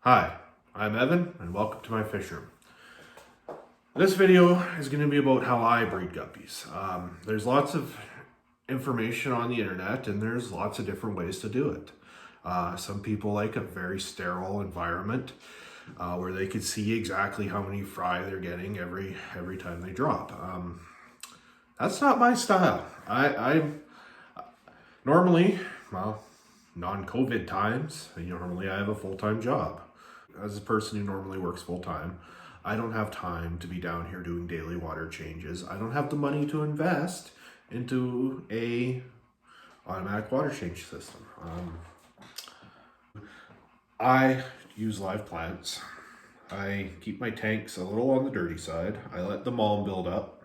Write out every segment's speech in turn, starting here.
Hi, I'm Evan and welcome to my fish room. This video is going to be about how I breed guppies. There's lots of information on the internet and there's lots of different ways to do it. Some people like a very sterile environment where they can see exactly how many fry they're getting every time they drop. That's not my style. I'm normally, well, non-COVID times, normally I have a full-time job. As a person who normally works full-time, I don't have time to be down here doing daily water changes. I don't have the money to invest into a automatic water change system. I use live plants. I keep my tanks a little on the dirty side. I let the mulm build up.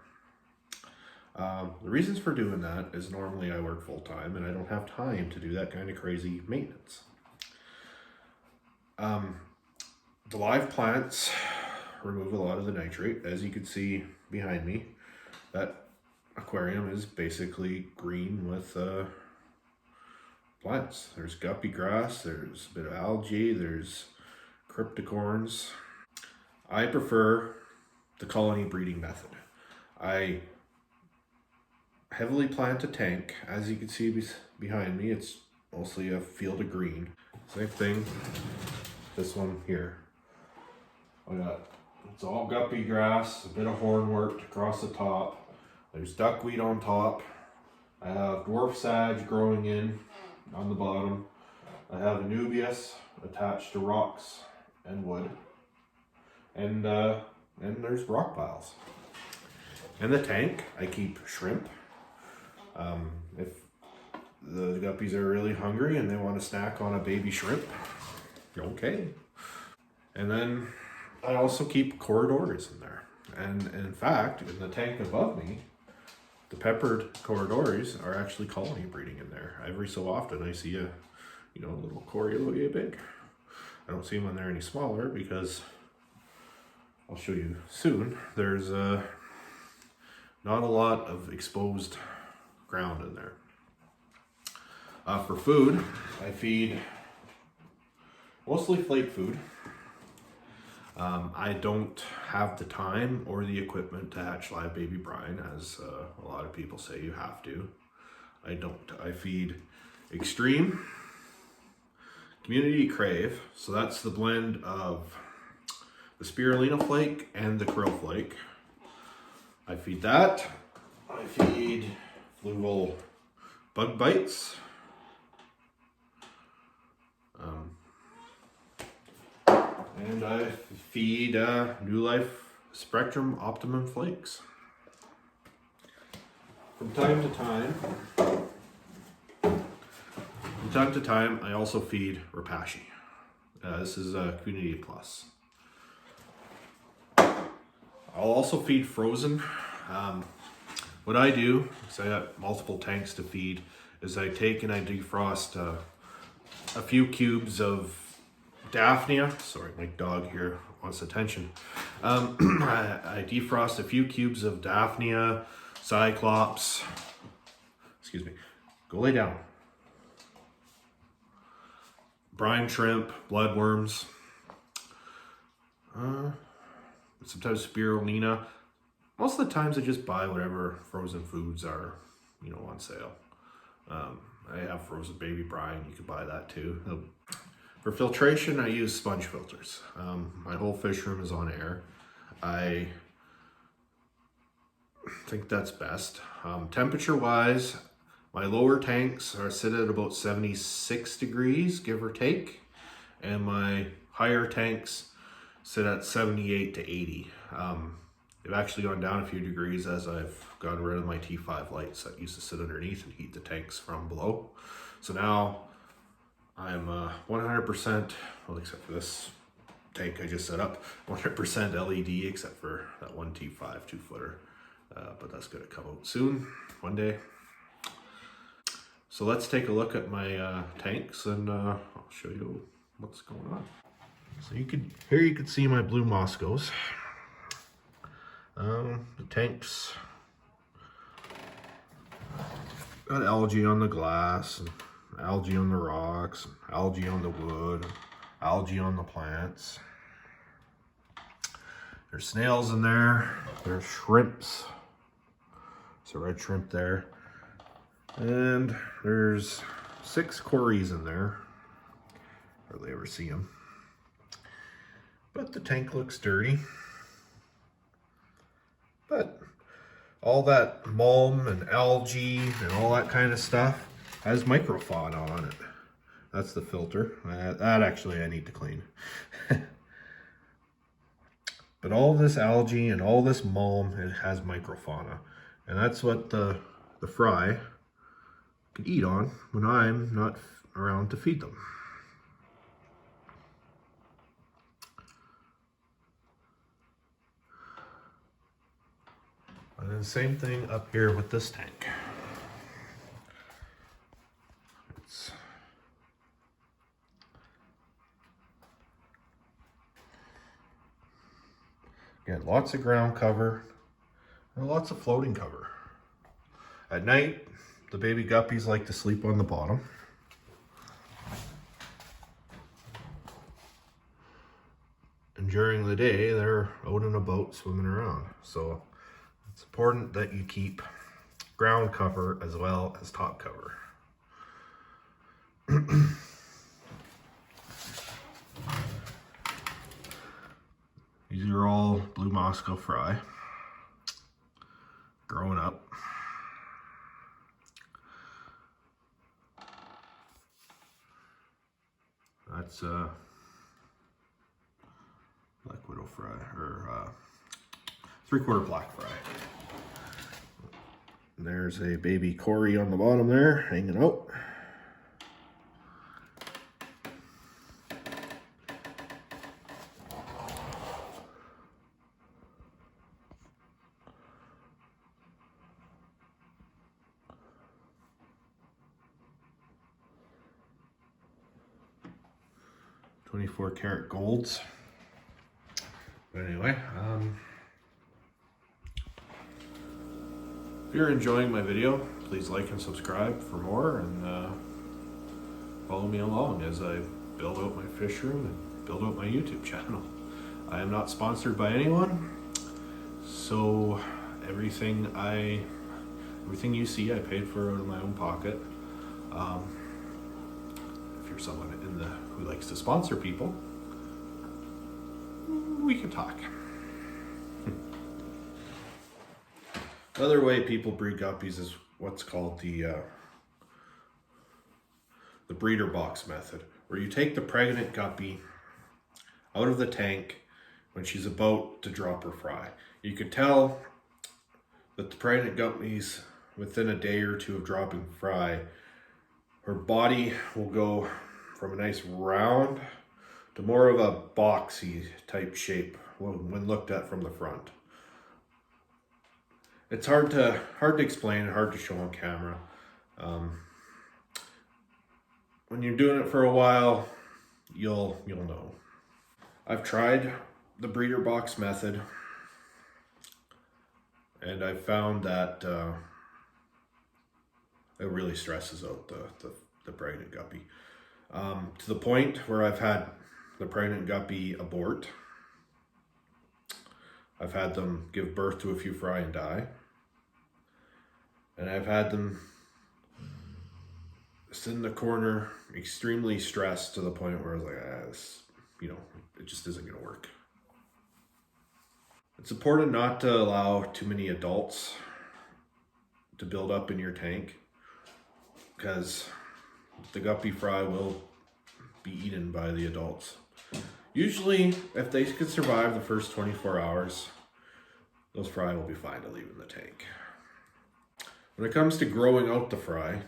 The reasons for doing that is normally I work full-time and I don't have time to do that kind of crazy maintenance. The live plants remove a lot of the nitrate. As you can see behind me, that aquarium is basically green with plants. There's guppy grass, there's a bit of algae, there's cryptocorns. I prefer the colony breeding method. I heavily plant a tank. As you can see behind me, it's mostly a field of green. Same thing, this one here. It's all guppy grass, a bit of hornwort across the top. There's duckweed on top. I have dwarf sage growing in on the bottom. I have anubias attached to rocks and wood. And there's rock piles. In the tank, I keep shrimp. If the guppies are really hungry and they want to snack on a baby shrimp, okay. And then I also keep corridors in there. And in fact, in the tank above me, the peppered corridors are actually colony breeding in there. Every so often I see a little coriolia big. I don't see them when they're any smaller because I'll show you soon. There's not a lot of exposed ground in there. For food, I feed mostly flake food. I don't have the time or the equipment to hatch live baby brine, as a lot of people say you have to. I don't. I feed Extreme, Community Crave, so that's the blend of the spirulina flake and the krill flake. I feed that. I feed Fluval Bug Bites. And I feed New Life Spectrum Optimum Flakes. From time to time, I also feed Rapashi. This is Community Plus. I'll also feed Frozen. What I do, because I got multiple tanks to feed, is I take and I defrost a few cubes of Daphnia. Sorry, my dog here wants attention. I defrost a few cubes of Daphnia, Cyclops. Excuse me. Go lay down. Brine shrimp, bloodworms. Sometimes spirulina. Most of the times I just buy whatever frozen foods are, on sale. I have frozen baby brine. You can buy that too. For filtration, I use sponge filters. My whole fish room is on air. I think that's best. Temperature-wise, my lower tanks are sit at about 76 degrees, give or take, and my higher tanks sit at 78 to 80. They've actually gone down a few degrees as I've gotten rid of my T5 lights that used to sit underneath and heat the tanks from below. So now I'm 100%, well, except for this tank I just set up, 100% LED except for that one T5 2-footer. But that's going to come out soon, one day. So let's take a look at my tanks and I'll show you what's going on. So here you can see my blue Moscows. The tanks got algae on the glass and algae on the rocks, algae on the wood. algae on the plants. There's snails in there. There's shrimps. There's a red shrimp there. And there's 6 cories in there. Hardly ever see them. But the tank looks dirty. But all that mulm and algae and all that kind of stuff has microfauna on it. That's the filter. That actually I need to clean. But all this algae and all this mulm, it has microfauna. And that's what the fry can eat on when I'm not around to feed them. And then same thing up here with this tank. Again, lots of ground cover and lots of floating cover. At night, the baby guppies like to sleep on the bottom. And during the day, they're out and about swimming around. So it's important that you keep ground cover as well as top cover. These are all blue Moscow fry, growing up. That's black widow fry, or 3/4 black fry. And there's a baby cory on the bottom there, hanging out. .24 karat golds. But anyway, if you're enjoying my video, please like and subscribe for more, and follow me along as I build out my fish room and build out my YouTube channel. I am not sponsored by anyone, so everything you see I paid for out of my own pocket. If you're someone who likes to sponsor people, we can talk. Another way people breed guppies is what's called the breeder box method, where you take the pregnant guppy out of the tank when she's about to drop her fry. You can tell that the pregnant guppies, within a day or two of dropping fry, her body will go from a nice round to more of a boxy type shape when looked at from the front. It's hard to explain, hard to show on camera. When you're doing it for a while, you'll know. I've tried the breeder box method, and I've found that it really stresses out the pregnant guppy. To the point where I've had the pregnant guppy abort. I've had them give birth to a few fry and die. And I've had them sit in the corner extremely stressed to the point where I was like, this, it just isn't going to work. It's important not to allow too many adults to build up in your tank, because the guppy fry will be eaten by the adults. Usually, if they can survive the first 24 hours, those fry will be fine to leave in the tank. When it comes to growing out the fry,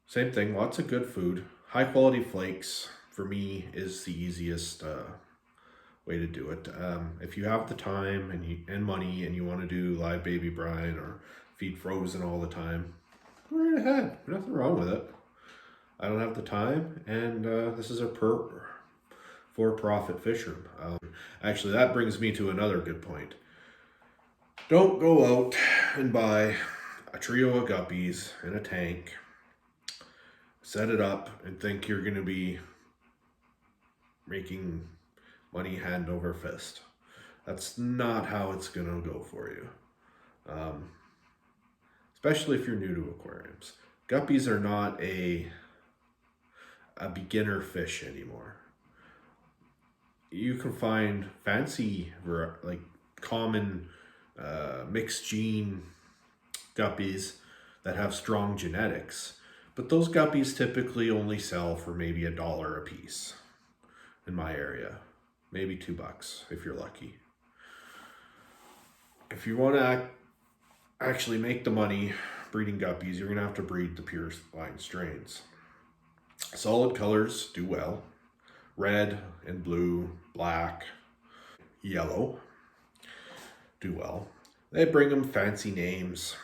same thing, lots of good food. High quality flakes, for me, is the easiest way to do it. If you have the time and money and you want to do live baby brine or feed frozen all the time, go right ahead. Nothing wrong with it. I don't have the time, and this is a for-profit fish room. Actually, that brings me to another good point. Don't go out and buy a trio of guppies in a tank, set it up, and think you're going to be making money hand over fist. That's not how it's gonna go for you. Um, Especially if you're new to aquariums. Guppies are not a beginner fish anymore. You can find fancy, like common mixed gene guppies that have strong genetics, but those guppies typically only sell for maybe $1 a piece in my area, maybe $2 if you're lucky. If you want to actually make the money breeding guppies, you're going to have to breed the pure line strains. Solid colors do well. Red and blue, black, yellow do well. They bring them fancy names.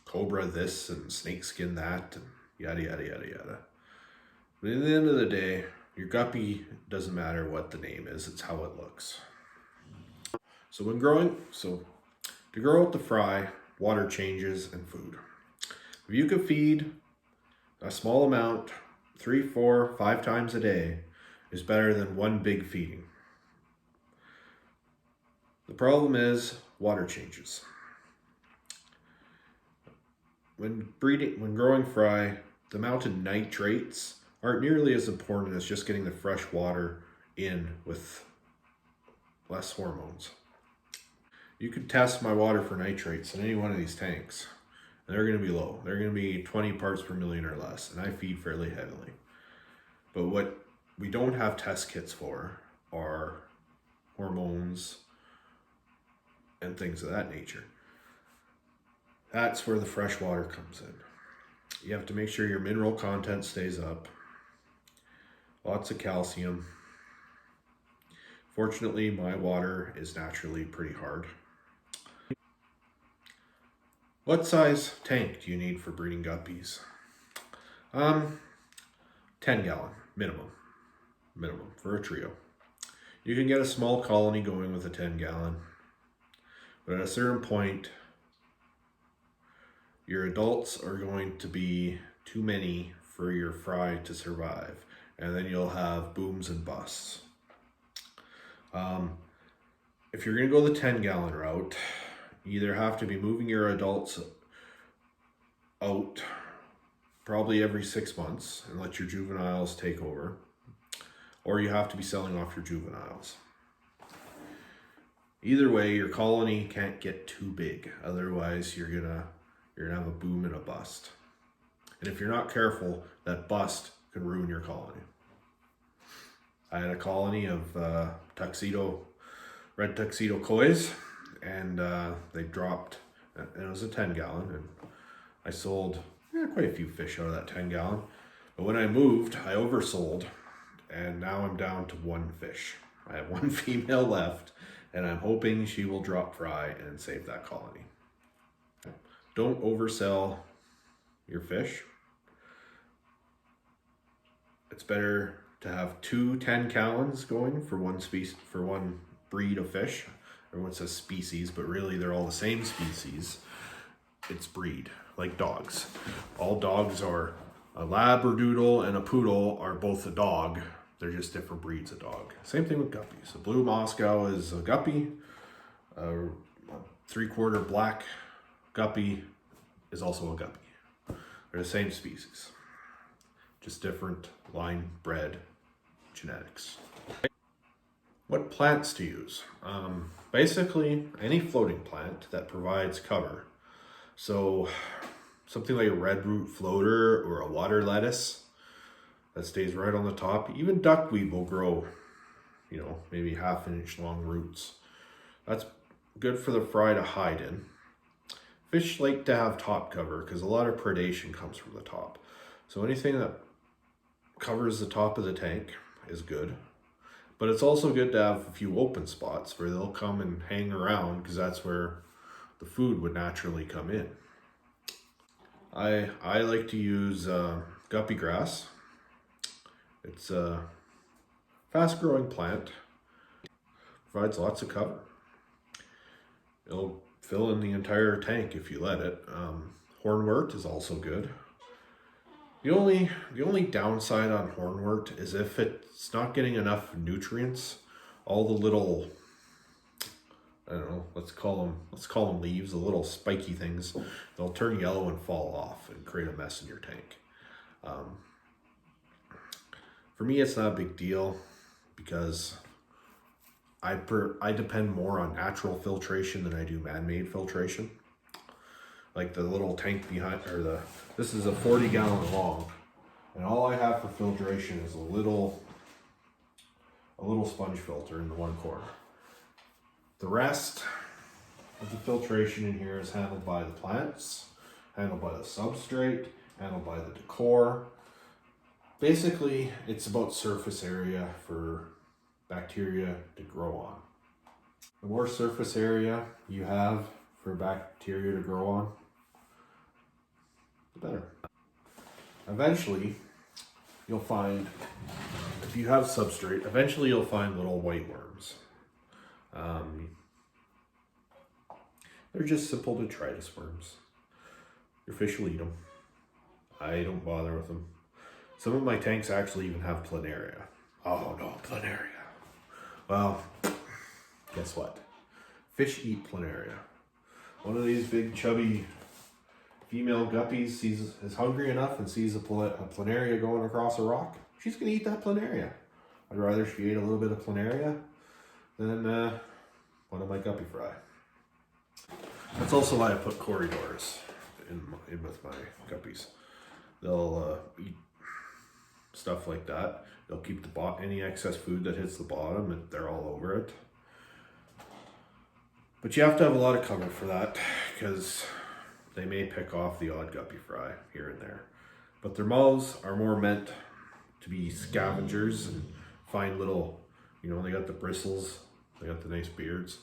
Cobra this and snakeskin that and yada yada yada yada. But at the end of the day, your guppy doesn't matter what the name is, it's how it looks. So to grow out the fry, water changes and food. If you could feed a small amount 3, 4, 5 times a day is better than one big feeding. The problem is water changes. When growing fry, the amount of nitrates aren't nearly as important as just getting the fresh water in with less hormones. You could test my water for nitrates in any one of these tanks, and they're going to be low. They're going to be 20 parts per million or less, and I feed fairly heavily. But what we don't have test kits for are hormones and things of that nature. That's where the fresh water comes in. You have to make sure your mineral content stays up. Lots of calcium. Fortunately, my water is naturally pretty hard. What size tank do you need for breeding guppies? 10 gallon minimum for a trio. You can get a small colony going with a 10 gallon, but at a certain point, your adults are going to be too many for your fry to survive, and then you'll have booms and busts. If you're going to go the 10 gallon route, you either have to be moving your adults out probably every 6 months and let your juveniles take over, or you have to be selling off your juveniles. Either way, your colony can't get too big, otherwise you're gonna have a boom and a bust. And if you're not careful, that bust can ruin your colony. I had a colony of red tuxedo kois, and they dropped, and it was a 10 gallon, and I sold quite a few fish out of that 10 gallon. But when I moved, I oversold, and now I'm down to 1 fish. I have 1 female left, and I'm hoping she will drop fry and save that colony. Don't oversell your fish. It's better to have 2 10 gallons going for one breed of fish. Everyone says species, but really they're all the same species. It's breed, like dogs. All dogs are a Labradoodle and a Poodle are both a dog. They're just different breeds of dog. Same thing with guppies. A blue Moscow is a guppy. A 3/4 black guppy is also a guppy. They're the same species, just different line bred genetics. What plants to use? Basically, any floating plant that provides cover. So something like a red root floater or a water lettuce that stays right on the top. Even duckweed will grow, maybe 1/2 inch long roots. That's good for the fry to hide in. Fish like to have top cover because a lot of predation comes from the top. So anything that covers the top of the tank is good. But it's also good to have a few open spots where they'll come and hang around because that's where the food would naturally come in. I like to use guppy grass. It's a fast-growing plant. Provides lots of cover. It'll fill in the entire tank if you let it. Hornwort is also good. The only downside on hornwort is if it's not getting enough nutrients, all the little, I don't know, let's call them leaves, the little spiky things, they'll turn yellow and fall off and create a mess in your tank. Um, for me, it's not a big deal because I depend more on natural filtration than I do man-made filtration. Like the little tank behind, this is a 40-gallon long, and all I have for filtration is a little sponge filter in the one corner. The rest of the filtration in here is handled by the plants, handled by the substrate, handled by the decor. Basically, it's about surface area for bacteria to grow on. The more surface area you have for bacteria to grow on, the better. Eventually, you'll find, if you have substrate, eventually you'll find little white worms. They're just simple detritus worms. Your fish will eat them. I don't bother with them. Some of my tanks actually even have planaria. Oh no, planaria. Well, guess what? Fish eat planaria. One of these big chubby female guppies is hungry enough and sees a planaria going across a rock. She's gonna eat that planaria. I'd rather she ate a little bit of planaria than one of my guppy fry. That's also why I put corridors in with my guppies. They'll eat stuff like that. They'll keep any excess food that hits the bottom, and they're all over it. But you have to have a lot of cover for that because they may pick off the odd guppy fry here and there. But their mouths are more meant to be scavengers and find little, they got the bristles, they got the nice beards.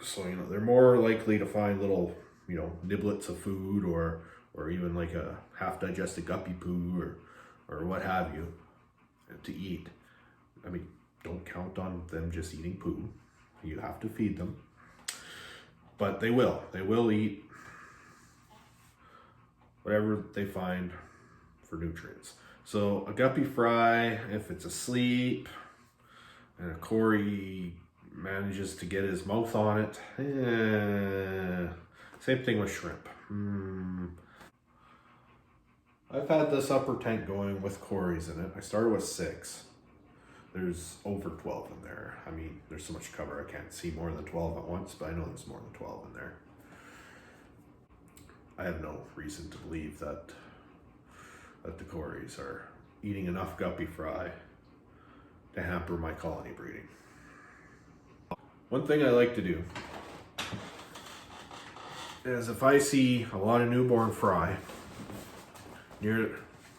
So, they're more likely to find little, niblets of food or even like a half-digested guppy poo or what have you to eat. I mean, don't count on them just eating poo. You have to feed them. But they will eat whatever they find for nutrients. So a guppy fry, if it's asleep and a Cory manages to get his mouth on it, same thing with shrimp. I've had this upper tank going with Cory's in it. I started with 6. There's over 12 in there. I mean, there's so much cover I can't see more than 12 at once, but I know there's more than 12 in there. I have no reason to believe that the Corys are eating enough guppy fry to hamper my colony breeding. One thing I like to do is if I see a lot of newborn fry near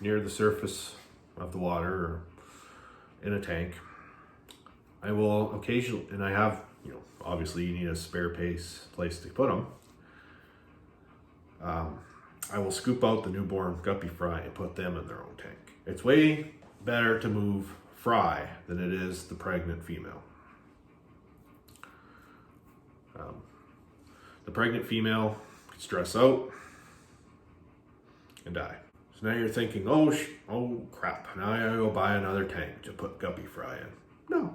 the surface of the water or in a tank, I will occasionally, and I have, obviously you need a spare place to put them. I will scoop out the newborn guppy fry and put them in their own tank. It's way better to move fry than it is the pregnant female. The pregnant female could stress out and die. So now you're thinking, oh crap, now I gotta go buy another tank to put guppy fry in. No.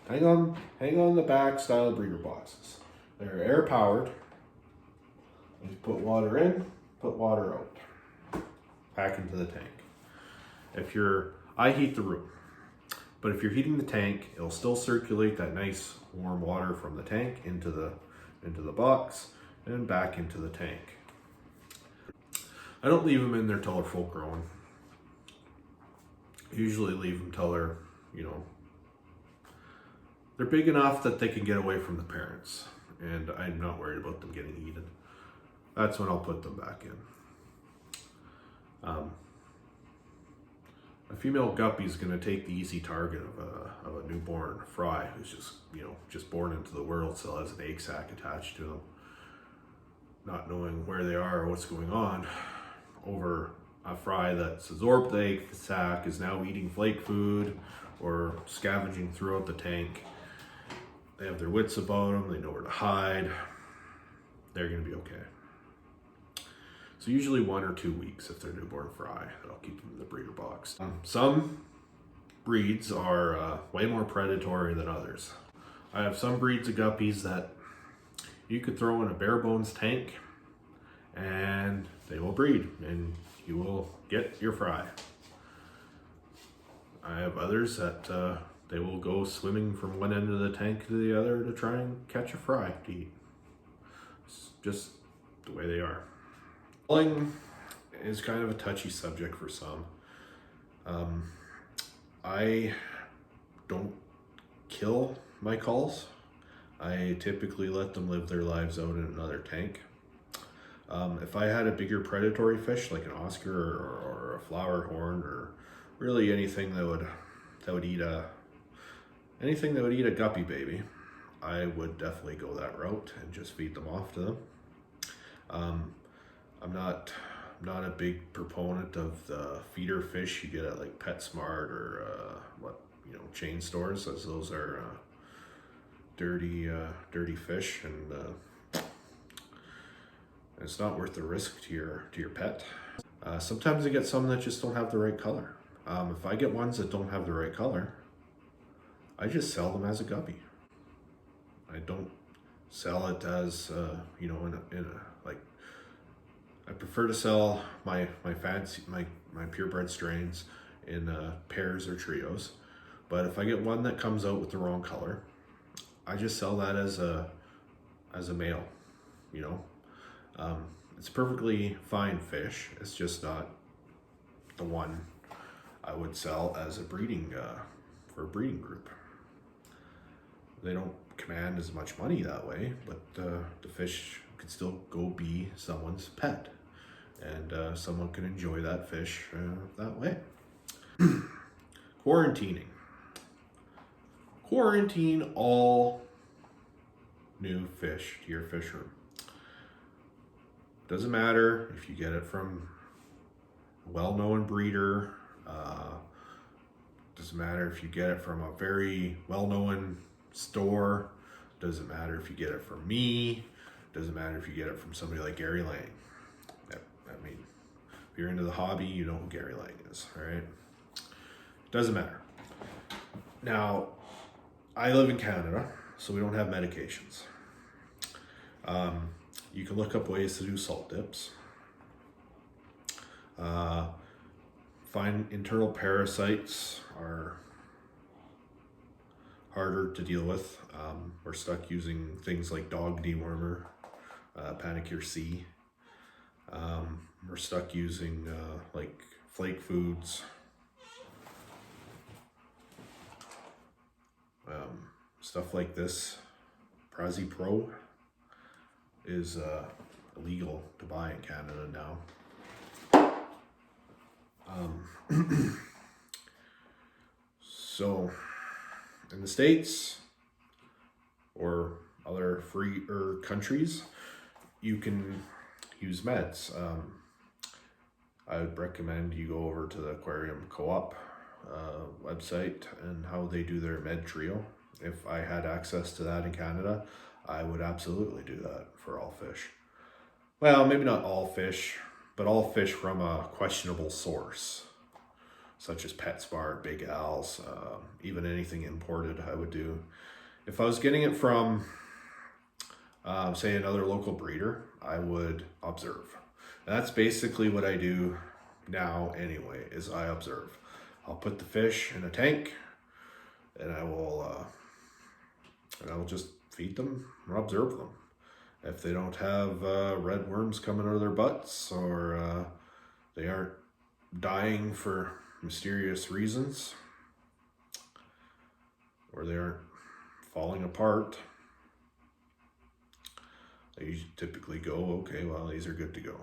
Hang on the back style breeder boxes. They're air powered. You just put water in, put water out. Back into the tank. I heat the room. But if you're heating the tank, it'll still circulate that nice warm water from the tank into the box and back into the tank. I don't leave them in there till they're full grown. I usually leave them till they're, they're big enough that they can get away from the parents, and I'm not worried about them getting eaten. That's when I'll put them back in. A female guppy is going to take the easy target of a newborn fry who's just born into the world, still has an egg sac attached to them, not knowing where they are or what's going on, over a fry that's absorbed the egg sac, is now eating flake food or scavenging throughout the tank. They have their wits about them, they know where to hide, they're going to be okay. So usually 1 or 2 weeks if they're newborn fry. I'll keep them in the breeder box. Some breeds are way more predatory than others. I have some breeds of guppies that you could throw in a bare bones tank and they will breed and you will get your fry. I have others that they will go swimming from one end of the tank to the other to try and catch a fry to eat. It's just the way they are. Culling is kind of a touchy subject for some. I don't kill my culls. I typically let them live their lives out in another tank. If I had a bigger predatory fish like an Oscar or a flower horn or really anything that would eat a guppy baby, I would definitely go that route and just feed them off to them. I'm not a big proponent of the feeder fish you get at like PetSmart or chain stores, as those are dirty fish, and it's not worth the risk to your pet. Sometimes I get some that just don't have the right color. If I get ones that don't have the right color, I just sell them as a guppy. I don't sell it as I prefer to sell my fancy my purebred strains in pairs or trios. But if I get one that comes out with the wrong color, I just sell that as a male. It's a perfectly fine fish. It's just not the one I would sell as a breeding for a breeding group. They don't command as much money that way, but the fish could still go be someone's pet, and someone can enjoy that fish that way. Quarantining. Quarantine all new fish to your fish room. Doesn't matter if you get it from a well-known breeder. Doesn't matter if you get it from a very well-known store. Doesn't matter if you get it from me. Doesn't matter if you get it from somebody like Gary Lang. I mean, if you're into the hobby, you know who Gary Lang is, all right? Doesn't matter. Now, I live in Canada, so we don't have medications. You can look up ways to do salt dips. Find internal parasites are harder to deal with. We're stuck using things like dog dewormer, Panicure C. We're stuck using like flake foods. Stuff like this. Prazi Pro is illegal to buy in Canada now. So in the States or other freer countries, you can use meds. I would recommend you go over to the Aquarium Co-op website and how they do their med trio. If I had access to that in Canada, I would absolutely do that for all fish. Well, maybe not all fish, but all fish from a questionable source, such as PetSmart, Big Al's, even anything imported I would do. If I was getting it from, say, another local breeder, I would observe. And that's basically what I do now anyway, is I observe. I'll put the fish in a tank, and I will just feed them or observe them. If they don't have red worms coming out of their butts, or they aren't dying for mysterious reasons, or they aren't falling apart, I typically go, okay, well, these are good to go.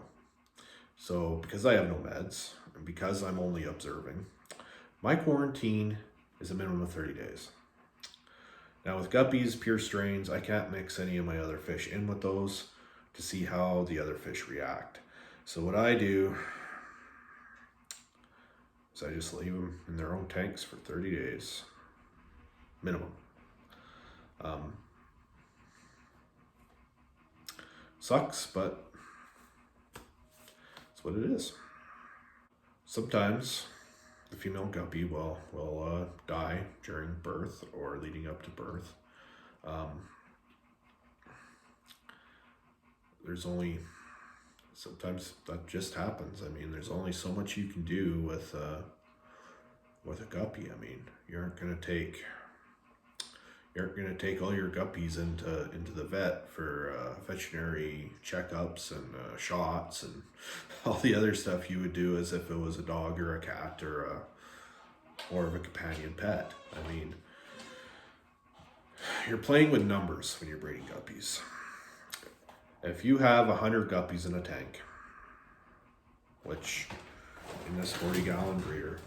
So because I have no meds, and because I'm only observing, my quarantine is a minimum of 30 days. Now with guppies, pure strains, I can't mix any of my other fish in with those to see how the other fish react. So what I do is I just leave them in their own tanks for 30 days, minimum. Sucks, but what it is. Sometimes the female guppy will die during birth or leading up to birth. Sometimes that just happens. I mean, there's only so much you can do with a guppy. I mean, you aren't gonna take all your guppies into the vet for veterinary checkups and shots and all the other stuff you would do as if it was a dog or a cat or more of a companion pet. I mean, you're playing with numbers when you're breeding guppies. If you have 100 guppies in a tank, which in this 40-gallon breeder,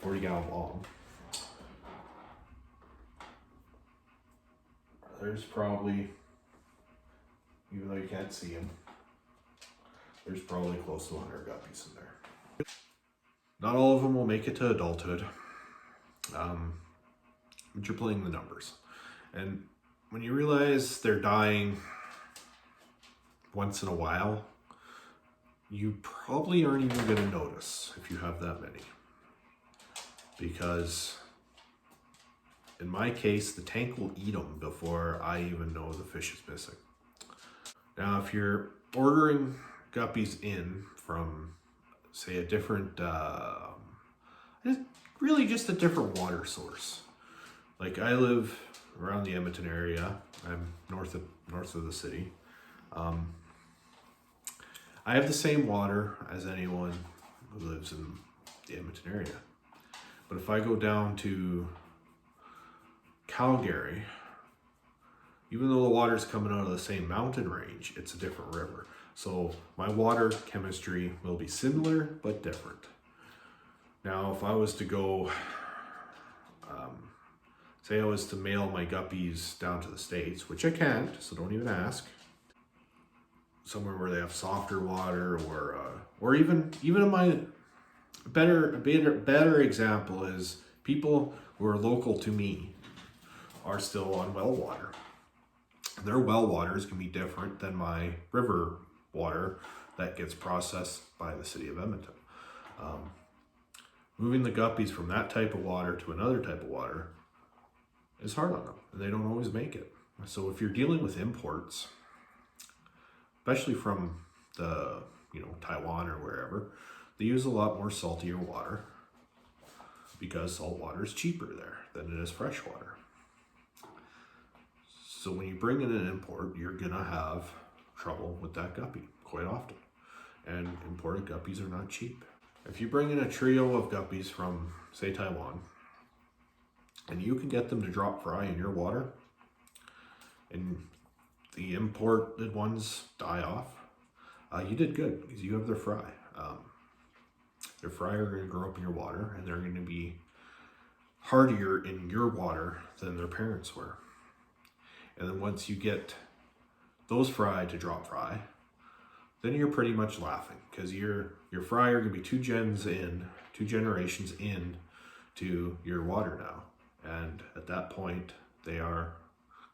40-gallon long, there's probably, even though you can't see them, there's probably close to 100 guppies in there. Not all of them will make it to adulthood, but you're playing the numbers. And when you realize they're dying once in a while, you probably aren't even going to notice if you have that many. Because in my case, the tank will eat them before I even know the fish is missing. Now, if you're ordering guppies in from, say, a different, really just a different water source. Like, I live around the Edmonton area. I'm north of the city. I have the same water as anyone who lives in the Edmonton area. But if I go down to Calgary, even though the water's coming out of the same mountain range, it's a different river. So my water chemistry will be similar, but different. Now, if I was to go, say I was to mail my guppies down to the States, which I can't, so don't even ask, somewhere where they have softer water, or even in my better example is people who are local to me are still on well water. Their well water is going to be different than my river water that gets processed by the city of Edmonton. Moving the guppies from that type of water to another type of water is hard on them, and they don't always make it. So if you're dealing with imports, especially from the Taiwan or wherever, they use a lot more saltier water because salt water is cheaper there than it is fresh water. So when you bring in an import, you're gonna have trouble with that guppy quite often. And imported guppies are not cheap. If you bring in a trio of guppies from, say, Taiwan, and you can get them to drop fry in your water, and the imported ones die off, you did good because you have their fry. Their fry are going to grow up in your water, and they're going to be hardier in your water than their parents were. And then once you get those fry to drop fry, then you're pretty much laughing because your fry are going to be two generations in to your water now. And at that point, they are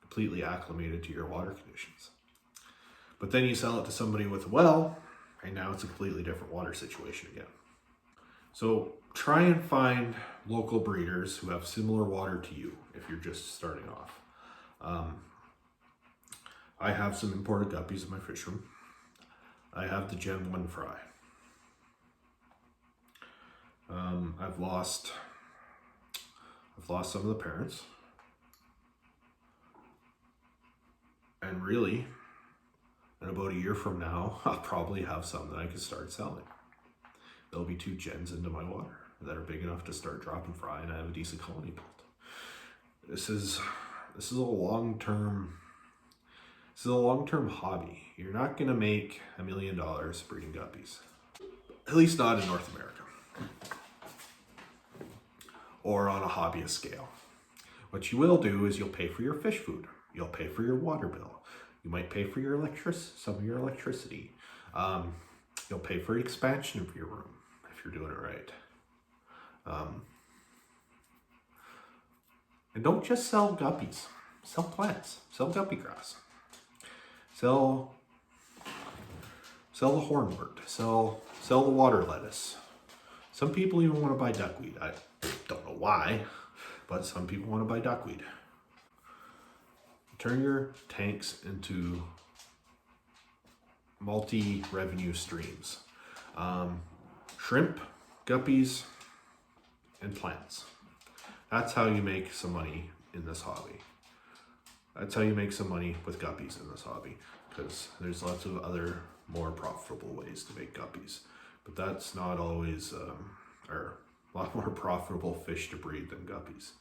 completely acclimated to your water conditions. But then you sell it to somebody with a well, and now it's a completely different water situation again. So try and find local breeders who have similar water to you if you're just starting off. I have some imported guppies in my fish room. I have the Gen 1 fry. I've lost some of the parents. And really, in about a year from now, I'll probably have some that I can start selling. There'll be 2 gens into my water that are big enough to start dropping fry, and I have a decent colony built. This is a long-term hobby. You're not gonna make $1 million breeding guppies. At least not in North America. Or on a hobbyist scale. What you will do is you'll pay for your fish food. You'll pay for your water bill. You might pay for your some of your electricity. You'll pay for expansion of your room if you're doing it right. And don't just sell guppies. Sell plants. Sell guppy grass. Sell Sell the hornwort. Sell the water lettuce. Some people even want to buy duckweed. I don't know why, but some people want to buy duckweed. Turn your tanks into multi-revenue streams. Shrimp, guppies, and plants. That's how you make some money in this hobby. That's how you make some money with guppies in this hobby, because there's lots of other more profitable ways to make guppies, but that's not always, or a lot more profitable fish to breed than guppies.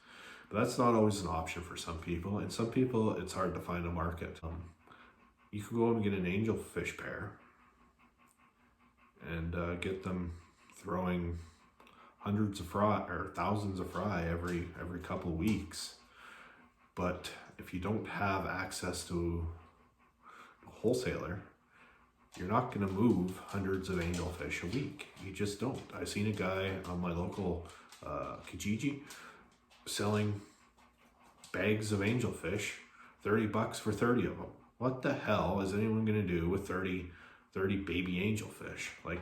But that's not always an option for some people, and some people it's hard to find a market. You can go and get an angelfish pair and get them throwing hundreds of fry or thousands of fry every couple weeks. But if you don't have access to a wholesaler, you're not going to move hundreds of angelfish a week. You just don't. I've seen a guy on my local Kijiji selling bags of angelfish, $30 for 30 of them. What the hell is anyone going to do with 30 baby angelfish? Like,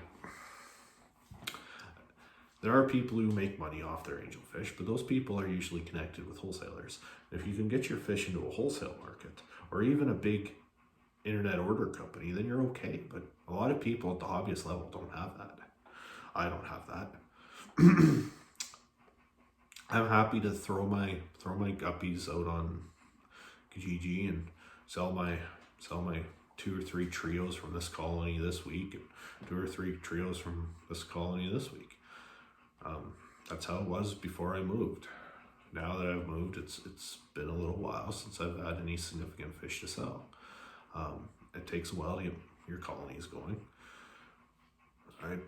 there are people who make money off their angelfish, but those people are usually connected with wholesalers. If you can get your fish into a wholesale market, or even a big internet order company, then you're okay. But a lot of people at the hobbyist level don't have that. I don't have that. I'm happy to throw my guppies out on Kijiji and sell my 2 or 3 trios from this colony this week, and 2 or 3 trios from this colony this week. That's how it was before I moved. Now that I've moved, it's been a little while since I've had any significant fish to sell. It takes a while to get your colonies going. I'm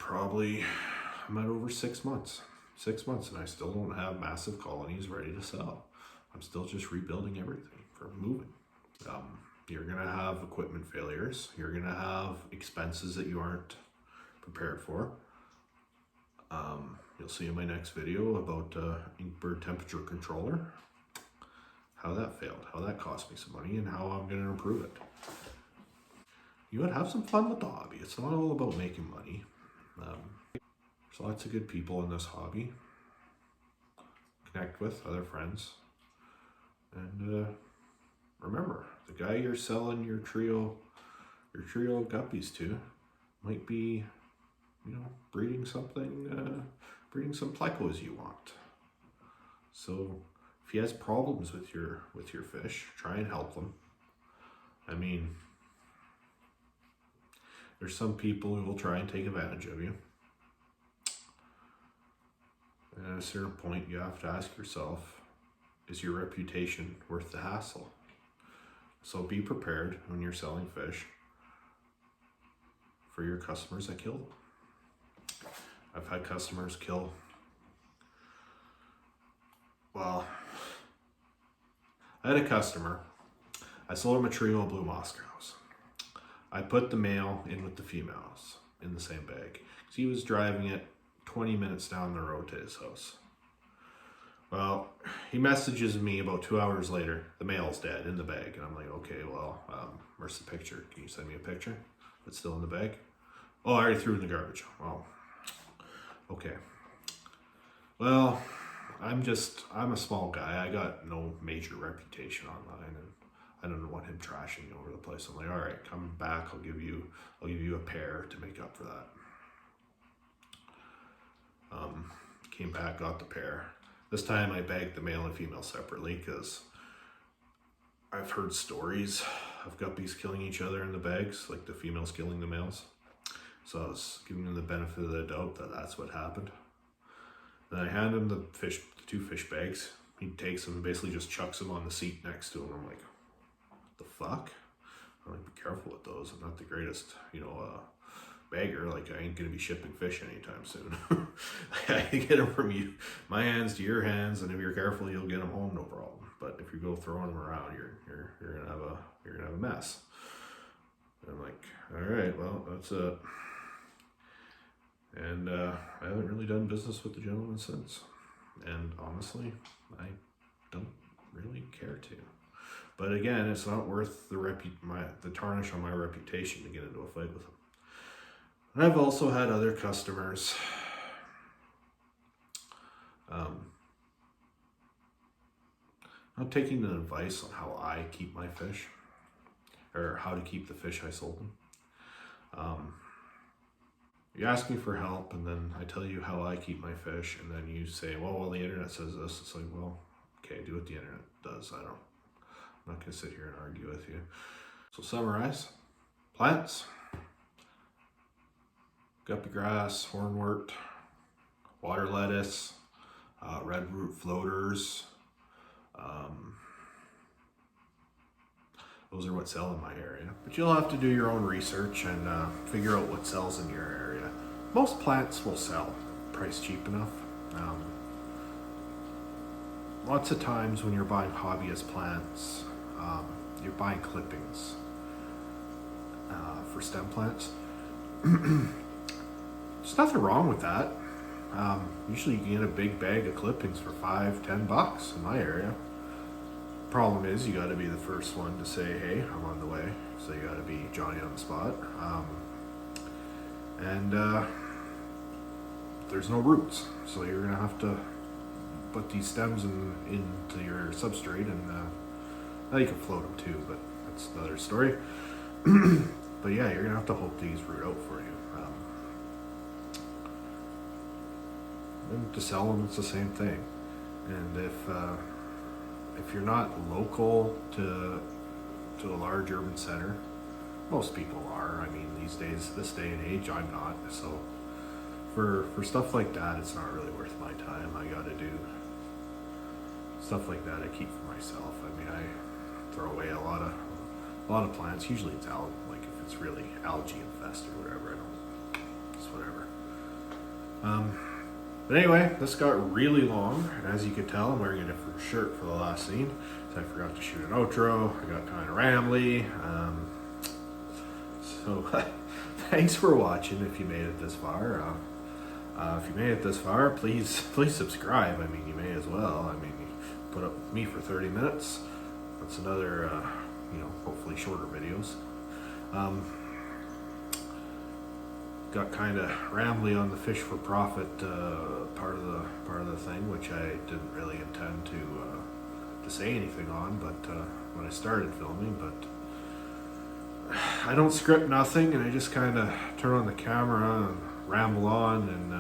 at over 6 months. 6 months, and I still don't have massive colonies ready to sell. I'm still just rebuilding everything for moving. You're gonna have equipment failures. You're gonna have expenses that you aren't prepared for. You'll see in my next video about Inkbird temperature controller, how that failed, how that cost me some money, and how I'm going to improve it. You would have some fun with the hobby. It's not all about making money. There's lots of good people in this hobby. Connect with other friends. And remember, the guy you're selling your trio of guppies to might be, breeding some plecos you want. So if he has problems with your fish, try and help them. I mean, there's some people who will try and take advantage of you. And at a certain point, you have to ask yourself, is your reputation worth the hassle? So be prepared when you're selling fish for your customers that kill them. I've had customers kill, I had a customer, I sold him a trio of blue Moscows. I put the male in with the females in the same bag, because he was driving it 20 minutes down the road to his house. Well, he messages me about 2 hours later, the male's dead in the bag, and I'm like, okay, well, where's the picture? Can you send me a picture? It's still in the bag? Oh, I already threw it in the garbage. Well, okay. Well, I'm a small guy. I got no major reputation online, and I don't want him trashing me over the place. I'm like, all right, come back. I'll give you a pair to make up for that. Came back, got the pair. This time I bagged the male and female separately, because I've heard stories of guppies killing each other in the bags, like the females killing the males. So I was giving him the benefit of the doubt that that's what happened. Then I hand him the 2 fish bags. He takes them and basically just chucks them on the seat next to him. I'm like, what the fuck? I'm like, be careful with those. I'm not the greatest, bagger. Like, I ain't gonna be shipping fish anytime soon. I can get them from you, my hands to your hands, and if you're careful, you'll get them home, no problem. But if you go throwing them around, you're gonna have a mess. And I'm like, all right, well, that's it. And I haven't really done business with the gentleman since. And honestly, I don't really care to. But again, it's not worth the tarnish on my reputation to get into a fight with him. And I've also had other customers not taking the advice on how I keep my fish, or how to keep the fish I sold them. You ask me for help, and then I tell you how I keep my fish, and then you say, well, the internet says this. It's like, well, okay, do what the internet does. I'm not going to sit here and argue with you. So summarize: plants, guppy grass, hornwort, water lettuce, red root floaters. Those are what sell in my area. But you'll have to do your own research and figure out what sells in your area. Most plants will sell, price cheap enough. Lots of times when you're buying hobbyist plants, you're buying clippings for stem plants. There's nothing wrong with that. Usually you can get a big bag of clippings for $5-10 in my area. Problem is, you got to be the first one to say, hey, I'm on the way. So you got to be Johnny on the spot. There's no roots, so you're gonna have to put these stems into your substrate, and now you can float them too, but that's another story. But yeah, you're gonna have to hope these root out for you. And to sell them, it's the same thing. And if you're not local to a large urban center, most people are. I mean, these days, this day and age, I'm not. So for stuff like that, it's not really worth my time. I got to do stuff like that I keep for myself. I mean, I throw away a lot of plants. Usually it's like if it's really algae infested or whatever, it's whatever. But anyway, this got really long, and as you can tell, I'm wearing a different shirt for the last scene, so I forgot to shoot an outro. I got kind of rambly. So thanks for watching. If you made it this far, if you made it this far, please subscribe. I mean, you may as well. I mean, you put up with me for 30 minutes. That's another, hopefully shorter videos. Got kind of rambly on the fish for profit part of the thing, which I didn't really intend to say anything on, but when I started filming, but I don't script nothing, and I just kind of turn on the camera and ramble on and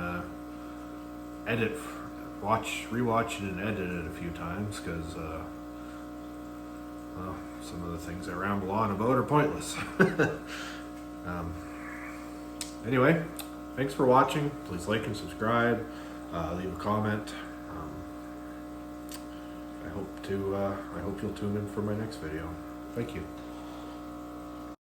edit, rewatch it and edit it a few times, because some of the things I ramble on about are pointless. Anyway, thanks for watching. Please like and subscribe. Leave a comment. I hope you'll tune in for my next video. Thank you.